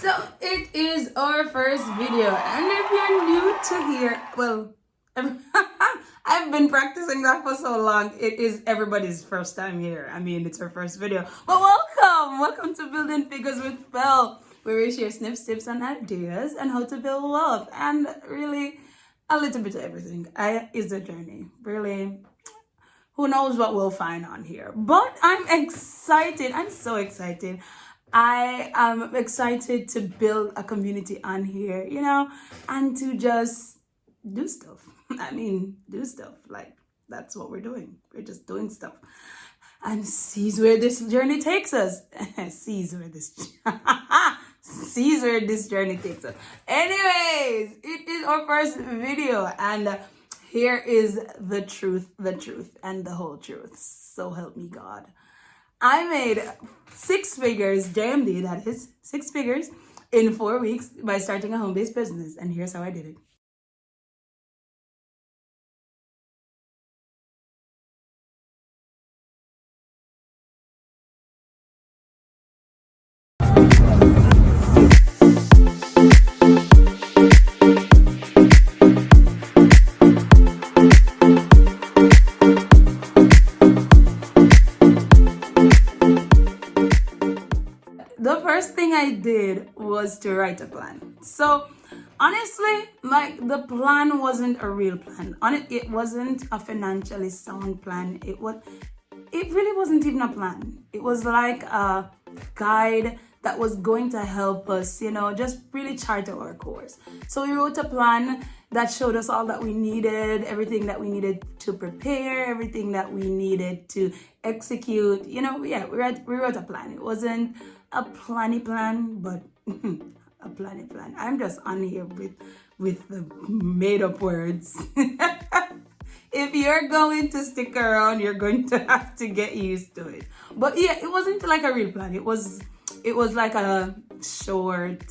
So it is our first video, and if you're new to here, well, I've been practicing that for so long. It is everybody's first time here. I mean, it's our first video. But welcome to Building Figures with Belle, where we share snips, tips, and ideas on how to build wealth, and really a little bit of everything. It's a journey, really. Who knows what we'll find on here? But I'm excited. I'm so excited. I am excited to build a community on here, and to just do stuff. I mean, do stuff. Like, that's what we're doing. We're just doing stuff. And sees where this journey takes us. sees where this journey takes us. Anyways, it is our first video, and here is the truth, and the whole truth. So help me God. I made 6 figures, JMD, that is 6 figures, in 4 weeks by starting a home-based business. And here's how I did it. The first thing I did was to write a plan. So honestly, the plan wasn't a real plan. It wasn't a financially sound plan. It really wasn't even a plan. It was like a guide that was going to help us, just really chart our course. So we wrote a plan that showed us all that we needed, everything that we needed to prepare, everything that we needed to execute. We wrote a plan. It wasn't a planny plan, but a planny plan. I'm just on here with the made up words. If you're going to stick around, you're going to have to get used to it. But yeah, it wasn't like a real plan. It was like a short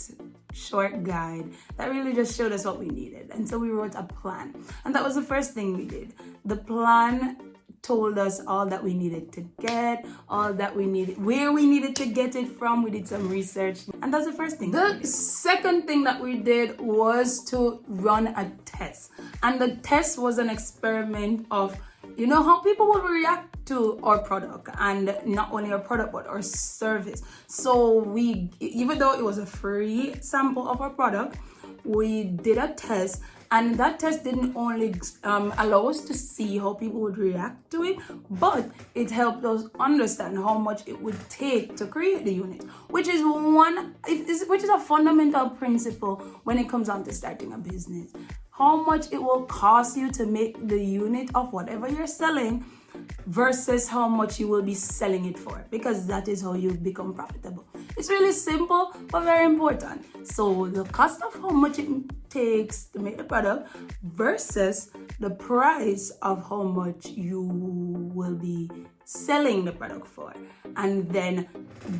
guide that really just showed us what we needed. And so we wrote a plan. And that was the first thing we did. The plan told us all that we needed to get, all that we needed, where we needed to get it from. We did some research, and that's the first thing. The second thing that we did was to run a test, and the test was an experiment of how people will react to our product, and not only our product but our service. So even though it was a free sample of our product, we did a test. And that test didn't only allow us to see how people would react to it, but it helped us understand how much it would take to create the unit, which is a fundamental principle when it comes down to starting a business. How much it will cost you to make the unit of whatever you're selling versus how much you will be selling it for, because that is how you become profitable. It's really simple but very important. So the cost of how much it takes to make the product versus the price of how much you will be selling the product for. And then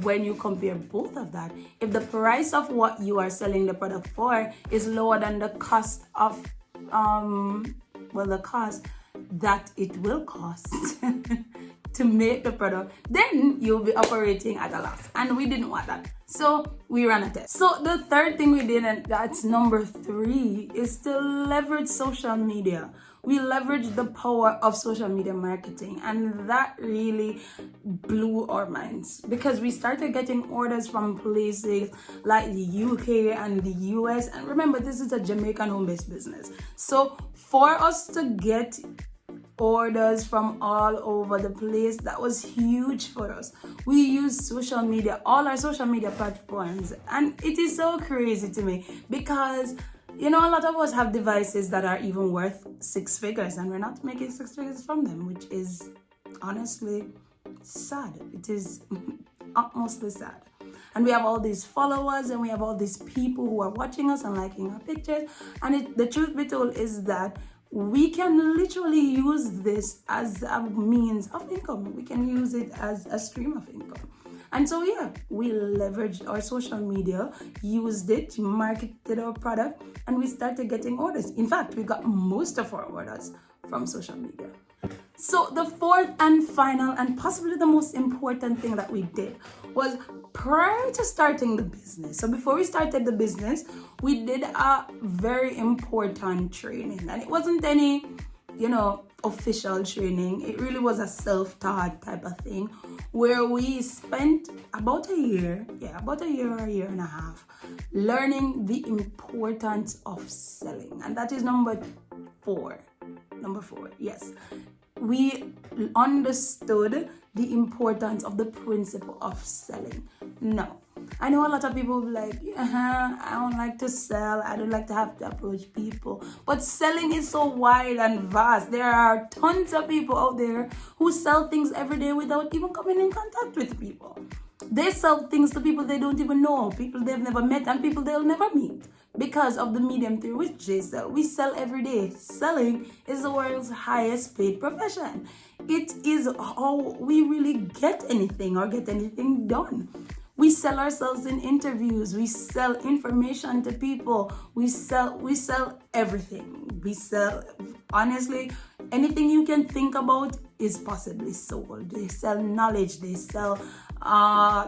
when you compare both of that, if the price of what you are selling the product for is lower than the cost of the cost that it will cost to make the product, then you'll be operating at a loss, and we didn't want that. So we ran a test. So the third thing we did, and that's number 3, is to leverage social media. We leveraged the power of social media marketing, and that really blew our minds, because we started getting orders from places like the UK and the US. And remember, this is a Jamaican home-based business. So for us to get orders from all over the place, that was huge for us. We use social media, all our social media platforms, and it is so crazy to me, because a lot of us have devices that are even worth 6 figures, and we're not making 6 figures from them, which is honestly sad. It is utmostly sad. And we have all these followers, and we have all these people who are watching us and liking our pictures. And the truth be told is that we can literally use this as a means of income. We can use it as a stream of income. And so we leveraged our social media, used it, marketed our product, and we started getting orders. In fact, we got most of our orders from social media. So the fourth and final and possibly the most important thing that we did was prior to starting the business. So before we started the business, we did a very important training, and it wasn't any, official training. It really was a self-taught type of thing where we spent about a year or a year and a half learning the importance of selling. And that is number four, yes. We understood the importance of the principle of selling. Now, I know a lot of people will be like, I don't like to sell. I don't like to have to approach people. But selling is so wide and vast. There are tons of people out there who sell things every day without even coming in contact with people. They sell things to people they don't even know, people they've never met, and people they'll never meet because of the medium through which they sell. We sell every day. Selling is the world's highest paid profession. It is how we really get anything or get anything done. We sell ourselves in interviews. We sell information to people. We sell everything. We sell, honestly, anything you can think about is possibly sold. They sell knowledge. They sell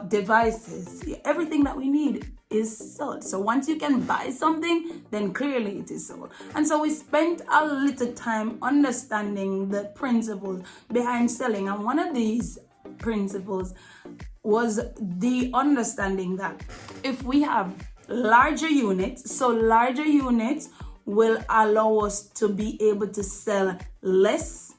devices. Everything that we need is sold. So once you can buy something, then clearly it is sold. And so we spent a little time understanding the principles behind selling. And one of these principles was the understanding that if we have larger units, so larger units will allow us to be able to sell less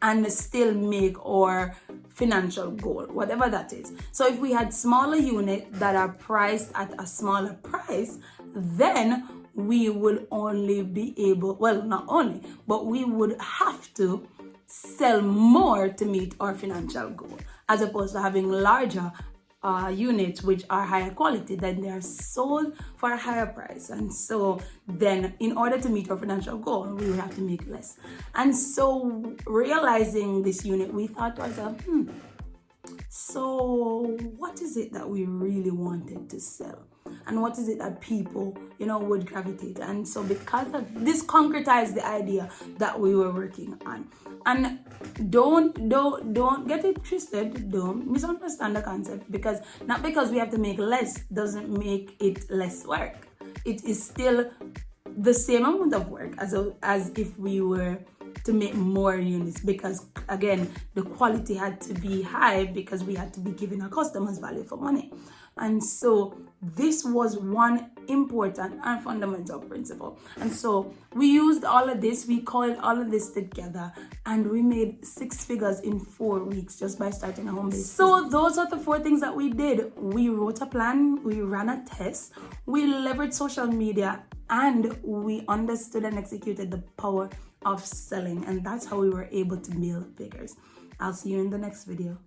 and still make our financial goal, whatever that is. So if we had smaller units that are priced at a smaller price, then we would only be able, well, not only, but we would have to sell more to meet our financial goal, as opposed to having larger units which are higher quality, then they are sold for a higher price. And so then in order to meet our financial goal, we would have to make less. And so realizing this unit, we thought to ourselves, so what is it that we really wanted to sell? And what is it that people, would gravitate? And so because of this concretized the idea that we were working on. And don't get it twisted, don't misunderstand the concept, because not because we have to make less doesn't make it less work. It is still the same amount of work as if we were to make more units, because again, the quality had to be high because we had to be giving our customers value for money. And so this was one important and fundamental principle. And so we used all of this, we called all of this together, and we made 6 figures in 4 weeks just by starting a home base. So those are the 4 things that we did. We wrote a plan, we ran a test, we leveraged social media, and we understood and executed the power of selling. And that's how we were able to build figures. I'll see you in the next video.